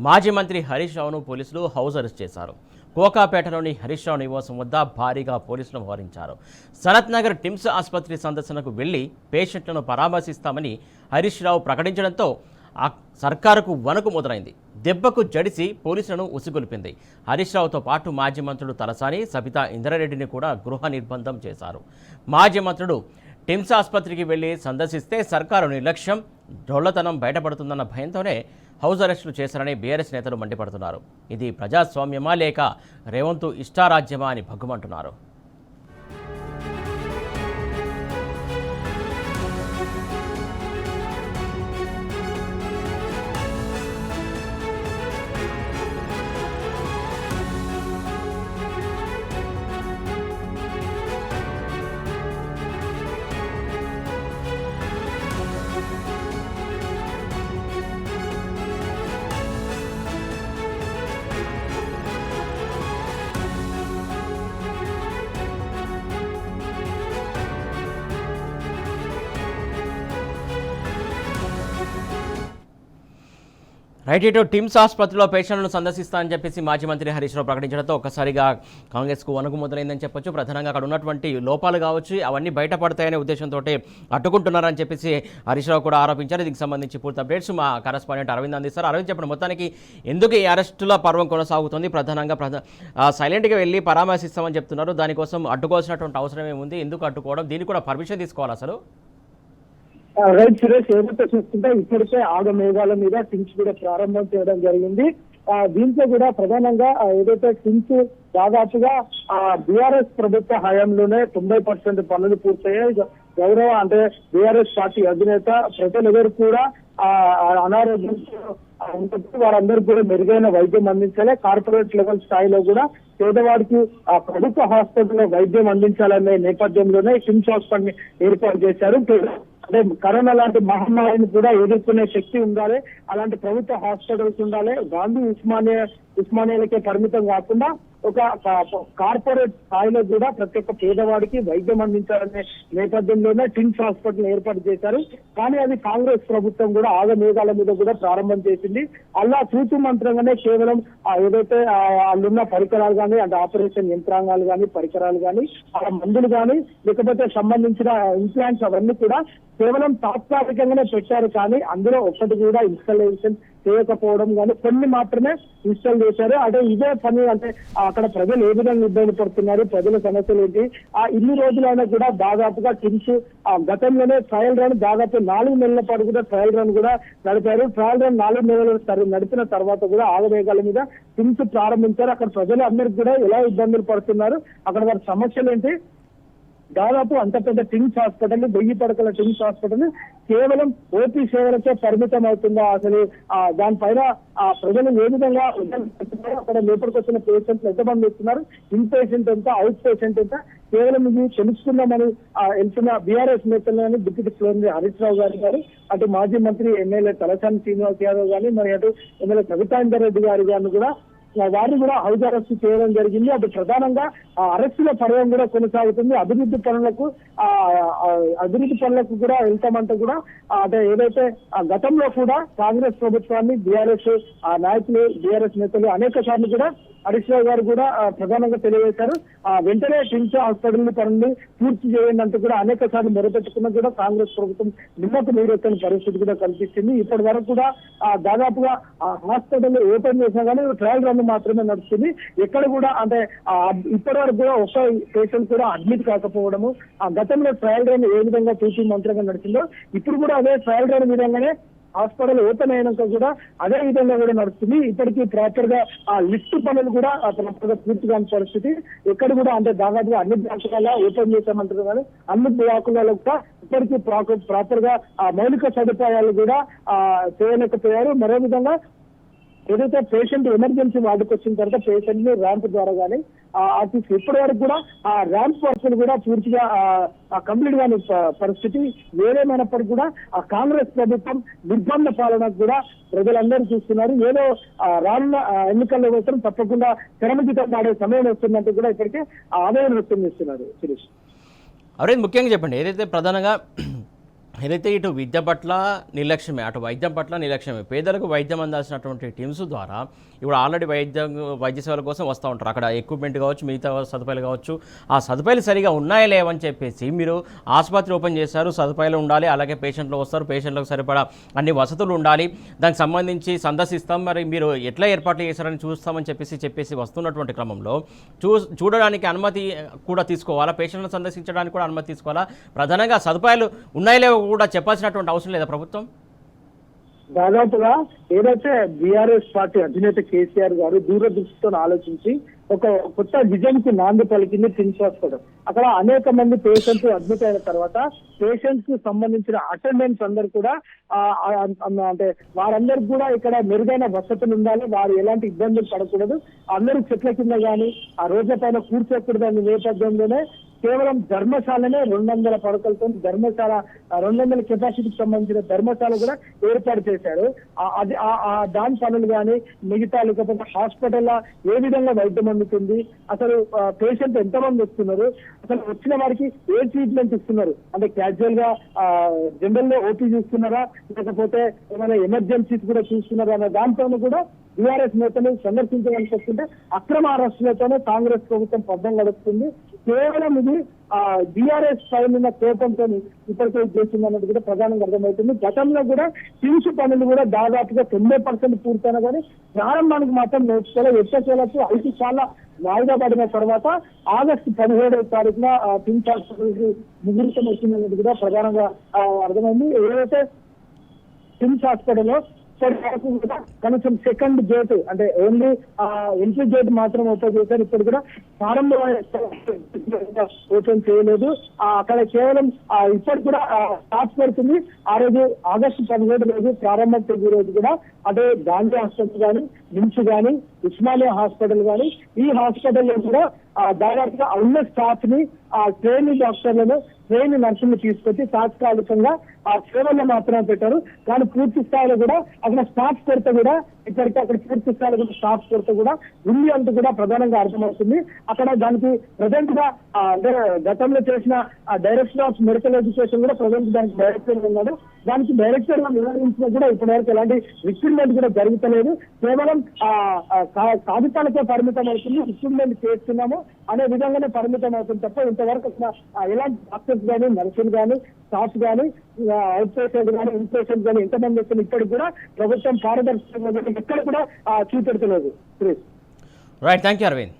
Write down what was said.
మాజీ మంత్రి హరీష్ రావును పోలీసులు హౌస్ అరెస్ట్ చేశారు. కోకాపేటలోని హరీష్ రావు నివాసం వద్ద భారీగా పోలీసులు మోహరించారు. సనత్ నగర్ టిమ్స్ ఆసుపత్రి సందర్శనకు వెళ్లి పేషెంట్లను పరామర్శిస్తామని హరీష్ రావు ప్రకటించడంతో సర్కారుకు వణుకు మొదలైంది. దెబ్బకు జడిసి పోలీసులను ఉసిగొల్పింది. హరీష్ రావుతో పాటు మాజీ మంత్రులు తలసాని, సబితా ఇంద్రారెడ్డిని కూడా గృహ నిర్బంధం చేశారు. మాజీ మంత్రుడు టిమ్స్ ఆసుపత్రికి వెళ్లి సందర్శిస్తే సర్కారు నిర్లక్ష్యం, డొల్లతనం బయటపడుతుందన్న భయంతోనే హౌస్ అరెస్టులు చేశారని బీఆర్ఎస్ నేతలు మండిపడుతున్నారు. ఇది ప్రజాస్వామ్యమా లేక రేవంత్ ఇష్టారాజ్యమా అని భగ్గుమంటున్నారు. రైట్, ఇటు టిమ్స్ ఆసుపత్రిలో పేషెంట్లను సందర్శిస్తానని చెప్పేసి మాజీ మంత్రి హరీష్ రావు ప్రకటించడంతో ఒక్కసారిగా కాంగ్రెస్కు వణుకు మొదలైందని చెప్పొచ్చు. ప్రధానంగా అక్కడ ఉన్నటువంటి లోపాలు కావచ్చు, అవన్నీ బయటపడతాయనే ఉద్దేశంతో అడ్డుకుంటున్నారని చెప్పేసి హరీష్ రావు కూడా ఆరోపించారు. దీనికి సంబంధించి పూర్తి అప్డేట్స్ మా కరెస్పాండెంట్ అరవింద్ అందిస్తారు. అరవింద్, చెప్పండి, మొత్తానికి ఎందుకు ఈ అరెస్టుల పర్వం కొనసాగుతుంది? ప్రధానంగా సైలెంట్గా వెళ్ళి పరామర్శిస్తామని చెప్తున్నారు. దానికోసం అడ్డుకోవాల్సినటువంటి అవసరం ఏముంది? ఎందుకు అడ్డుకోవడం? దీనికి కూడా పర్మిషన్ తీసుకోవాలి అసలు? రైట్ సురేష్, ఏదైతే చూస్తుంటే ఇప్పటికే ఆగమేఘాల మీద టిమ్స్ కూడా ప్రారంభం చేయడం జరిగింది. దీంట్లో కూడా ప్రధానంగా ఏదైతే టిమ్స్ దాదాపుగా బీఆర్ఎస్ ప్రభుత్వ హయాంలోనే 90% పనులు పూర్తయ్యాయి. గౌరవ అంటే బీఆర్ఎస్ పార్టీ అధినేత ప్రజలెవరు కూడా అనారోగ్యంతో వారందరూ కూడా మెరుగైన వైద్యం అందించాలి, కార్పొరేట్ లెవెల్ స్థాయిలో కూడా పేదవాడికి ప్రభుత్వ హాస్పిటల్లో వైద్యం అందించాలనే నేపథ్యంలోనే టిమ్స్ హాస్పిటల్ ఏర్పాటు చేశారు. అంటే కరోనా లాంటి మహమ్మారిని కూడా ఎదుర్కొనే శక్తి ఉండాలి, అలాంటి ప్రభుత్వ హాస్పిటల్స్ ఉండాలి. గాంధీ ఉస్మానియాలకే పరిమితం కాకుండా ఒక కార్పొరేట్ స్థాయిలో కూడా ప్రతి ఒక్క పేదవాడికి వైద్యం అందించాలనే నేపథ్యంలోనే టిమ్స్ హాస్పిటల్ ఏర్పాటు చేశారు. కానీ అది కాంగ్రెస్ ప్రభుత్వం కూడా ఆగమేఘాల మీద కూడా ప్రారంభం చేసింది. అలా తూతు మంత్రంగానే కేవలం ఏదైతే అందున్న పరికరాలు కానీ, అంటే ఆపరేషన్ యంత్రాంగాలు కానీ, పరికరాలు కానీ, ఆ మందులు కానీ, లేకపోతే సంబంధించిన ఇంప్లాంట్స్ అవన్నీ కూడా కేవలం తాత్కాలికంగానే పెట్టారు. కానీ అందులో ఒక్కటి కూడా ఇన్స్టాలేషన్ చేయకపోవడం కానీ, కొన్ని మాత్రమే ఇన్స్టాల్ చేశారు. అంటే ఇదే పని, అంటే అక్కడ ప్రజలు ఏ విధంగా ఇబ్బంది పడుతున్నారు, ప్రజల సమస్యలు ఏంటి, ఇన్ని రోజులైనా కూడా దాదాపుగా టిమ్స్ గతంలోనే ట్రయల్ రన్ దాదాపు 4 నెలల పాటు కూడా ట్రయల్ రన్ కూడా నడిపారు. ట్రయల్ రన్ 4 నెలలు నడిపిన తర్వాత కూడా ఆగమేఘాల మీద టిమ్స్ ప్రారంభించారు. అక్కడ ప్రజలు అందరికీ కూడా ఎలా ఇబ్బందులు పడుతున్నారు, అక్కడ వారి సమస్యలు ఏంటి, దాదాపు అంత పెద్ద టిమ్స్ హాస్పిటల్, 1000 పడకల టిమ్స్ హాస్పిటల్ కేవలం ఓపీ సేవలతో పరిమితం అవుతుందా, అసలు దానిపైన ప్రజలు ఏ విధంగా అక్కడ లోపలికి వచ్చిన పేషెంట్లు ఎంతమంది ఇస్తున్నారు, ఇన్ పేషెంట్ ఎంత, అవుట్ పేషెంట్ ఎంత, కేవలం ఇది తెలుసుకుందామని వెళ్తున్న బీఆర్ఎస్ నేతలు కానీ, డిప్యూటీ సీఎం హరీష్ రావు గారు అటు మాజీ మంత్రి ఎమ్మెల్యే తలసాని శ్రీనివాస్ యాదవ్ కానీ, మరి అటు ఎమ్మెల్యే సబితా ఇంద్రారెడ్డి గారిని కూడా వారిని కూడా హౌస్ అరెస్ట్ చేయడం జరిగింది. అది ప్రధానంగా అరెస్టుల పర్వం కూడా కొనసాగుతుంది. అభివృద్ధి పనులకు కూడా వెళ్తామంటే కూడా అంటే ఏదైతే గతంలో కూడా కాంగ్రెస్ ప్రభుత్వాన్ని బీఆర్ఎస్ నాయకులు, బీఆర్ఎస్ నేతలు అనేక సార్లు కూడా హరీష్ రావు గారు కూడా ప్రధానంగా తెలియజేశారు. వెంటనే టిమ్స్ హాస్పిటల్ పనులు పూర్తి చేయండి అంటూ కూడా అనేక సార్లు మొరపెట్టుకున్నా కూడా కాంగ్రెస్ ప్రభుత్వం నిమ్మకు నీరెత్తని పరిస్థితి కూడా కనిపిస్తుంది. ఇప్పటి వరకు కూడా దాదాపుగా హాస్పిటల్ ఓపెన్ చేసినా కానీ ట్రయల్ రన్ మాత్రమే నడుస్తుంది. ఎక్కడ కూడా అంటే ఇప్పటి వరకు కూడా ఒక్క పేషెంట్ కూడా అడ్మిట్ కాకపోవడము, గతంలో ట్రయల్ రన్ ఏ విధంగా తూచి మంత్రంగా నడిచిందో ఇప్పుడు కూడా అదే ట్రయల్ రన్ విధంగానే హాస్పిటల్ ఓపెన్ అయినాక కూడా అదే విధంగా కూడా నడుస్తుంది. ఇప్పటికీ ప్రాపర్ గా లిఫ్ట్ పనులు కూడా ప్రాపర్ గా పూర్తి కాని పరిస్థితి. ఎక్కడ కూడా అంటే దాదాపుగా అన్ని బ్లాకులలో ఓపెన్ చేశామంటారు కానీ అన్ని బ్లాకులలో కూడా ఇప్పటికీ ప్రాపర్ గా మౌలిక సదుపాయాలు కూడా చేయలేకపోయారు. మరో విధంగా ఏదైతే పేషెంట్ ఎమర్జెన్సీ వార్డుకు వచ్చిన తర్వాత పేషెంట్ ని ర్యాంప్ ద్వారా కానీ ఇప్పటి వరకు కూడా ఆ ర్యాంప్ వర్క్లు కూడా పూర్తిగా కంప్లీట్ కాని పరిస్థితి. ఏదేమైనప్పటికీ కూడా ఆ కాంగ్రెస్ ప్రభుత్వం నిర్బంధ పాలనకు కూడా ప్రజలందరూ చూస్తున్నారు. ఏదో రానున్న ఎన్నికల్లో మాత్రం తప్పకుండా తెరమగీతం ఆడే సమయం వస్తుందంటూ కూడా ఇప్పటికే ఆదాయం వ్యక్తం చేస్తున్నారు. సురేష్, అవరేజ్ ముఖ్యంగా చెప్పండి, ఏదైతే ప్రధానంగా ఏదైతే ఇటు విద్య పట్ల నిర్లక్ష్యమే, అటు వైద్యం పట్ల నిర్లక్ష్యమే. పేదలకు వైద్యం అందాల్సినటువంటి టీమ్స్ ద్వారా ఇప్పుడు ఆల్రెడీ వైద్య సేవల కోసం వస్తూ ఉంటారు. అక్కడ ఎక్విప్మెంట్ కావచ్చు, మిగతా సదుపాయాలు కావచ్చు, ఆ సదుపాయాలు సరిగా ఉన్నాయా లేవని చెప్పేసి మీరు ఆసుపత్రి ఓపెన్ చేశారు, సదుపాయాలు ఉండాలి, అలాగే పేషెంట్లు వస్తారు, పేషెంట్లకు సరిపడా అన్ని వసతులు ఉండాలి, దానికి సంబంధించి సందర్శిస్తాం, మరి మీరు ఎట్లా ఏర్పాట్లు చేశారని చూస్తామని చెప్పేసి వస్తున్నటువంటి క్రమంలో చూడడానికి అనుమతి కూడా తీసుకోవాలా, పేషెంట్లను సందర్శించడానికి కూడా అనుమతి తీసుకోవాలా, ప్రధానంగా సదుపాయాలు ఉన్నాయో లేవో కూడా చెప్పాల్సినటువంటి అవసరం లేదా ప్రభుత్వం? దాదాపుగా ఏదైతే బీఆర్ఎస్ పార్టీ అధినేత కేసీఆర్ గారు దూరదృష్టితో ఆలోచించి ఒక కొత్త విజన్ కి నాంది పలికింది టిమ్స్ హాస్పిటల్. అక్కడ అనేక మంది పేషెంట్స్ అడ్మిట్ అయిన తర్వాత పేషెంట్స్ కి సంబంధించిన అటెండెంట్స్ అందరు కూడా అంటే వారందరికి కూడా ఇక్కడ మెరుగైన వసతులు ఉండాలి, వారు ఎలాంటి ఇబ్బందులు పడకూడదు, అందరూ చెట్ల కింద కానీ ఆ రోడ్ల పైన కూర్చోకూడదు అనే నేపథ్యంలోనే కేవలం ధర్మశాలనే 200 పడకలతో ధర్మశాల 200 కెపాసిటీకి సంబంధించిన ధర్మశాల కూడా ఏర్పాటు చేశారు. అది దాని పనులు కానీ మిగతా లేకపోతే హాస్పిటల్లో ఏ విధంగా వైద్యం అందుతుంది, అసలు పేషెంట్ ఎంతమంది వస్తున్నారు, అసలు వచ్చిన వారికి ఏ ట్రీట్మెంట్ ఇస్తున్నారు, అంటే క్యాజువల్ గా జనరల్ లో ఓపీ చూస్తున్నారా లేకపోతే ఏమైనా ఎమర్జెన్సీస్ కూడా చూస్తున్నారా అనే దాంట్లో కూడా బీఆర్ఎస్ నేతలు సందర్శించడానికి వస్తుంటే అక్రమ అరెస్టులతోనే కాంగ్రెస్ ప్రభుత్వం పబ్బం గడుపుతుంది. కేవలం ఇది బీఆర్ఎస్ పైన కోపంతో ఇప్పటికే చేసింది అన్నది కూడా ప్రధానంగా అర్థమవుతుంది. గతంలో కూడా టిమ్స్ పనులు కూడా దాదాపుగా 90% పూర్తయినా కానీ ప్రారంభానికి మాత్రం నోచుకోవాలి. ఎట్టకేలకు 5 సార్లు వాయిదా పడిన తర్వాత ఆగస్టు 17వ తారీఖున టిమ్స్ హాస్పిటల్కి ముహూర్తం వచ్చిందన్నది కూడా ప్రధానంగా అర్థమైంది. ఏదైతే టిమ్స్ హాస్పిటల్లో కనీసం సెకండ్ గేట్ అంటే ఓన్లీ ఎంట్రీ గేట్ మాత్రం ఓపెన్ చేశారు. ఇప్పుడు కూడా ప్రారంభ ఓపెన్ చేయలేదు. అక్కడ కేవలం ఇప్పటికి కూడా స్టార్ట్ పడుతుంది. ఆ రోజు ఆగస్టు 17 రోజు ప్రారంభం తేదీ రోజు కూడా అదే గాంధీ హాస్పిటల్ కానీ, నిమ్స్ కానీ, ఉస్మానియా హాస్పిటల్ కానీ ఈ హాస్పిటల్లో కూడా దాదాపుగా ఉన్న స్టాఫ్ ని ట్రైనింగ్ డాక్టర్లను ట్రైనింగ్ నర్సులను తీసుకొచ్చి తాత్కాలికంగా ఆ సేవల్లో మాత్రమే పెట్టారు. కానీ పూర్తి స్థాయిలో కూడా అక్కడ స్టాఫ్ కొరత కూడా ఇప్పటికీ అక్కడ పూర్తి స్థాయిలో కూడా స్టాఫ్ కొరత కూడా ఉంది అంటూ కూడా ప్రధానంగా అర్థమవుతుంది. అక్కడ దానికి ప్రజెంట్ గా అంటే గతంలో చేసిన డైరెక్టర్ ఆఫ్ మెడికల్ ఎడ్యుకేషన్ కూడా ప్రజెంట్ దానికి డైరెక్టర్ ఉన్నాడు. దానికి డైరెక్టర్ గా నిర్వహించినా కూడా ఇప్పటి వరకు ఎలాంటి రిక్రూట్మెంట్ కూడా జరుగుతలేదు. కేవలం కాగితాలకే పరిమితం అవుతుంది, రిక్రూట్మెంట్ చేస్తున్నాము అనే విధంగానే పరిమితం అవుతుంది తప్ప ఇంతవరకు ఎలాంటి డాక్టర్స్ కానీ, నర్సులు కానీ, స్టాఫ్ కానీ, అవుట్ పేషెంట్ కానీ, ఇన్ పేషెంట్ కానీ ఎంతమంది వస్తుంది ఇప్పటికి కూడా ప్రభుత్వం పారదర్శకంగా ఎక్కడ కూడా చూపెడతలేదు. Right, thank you Arvind.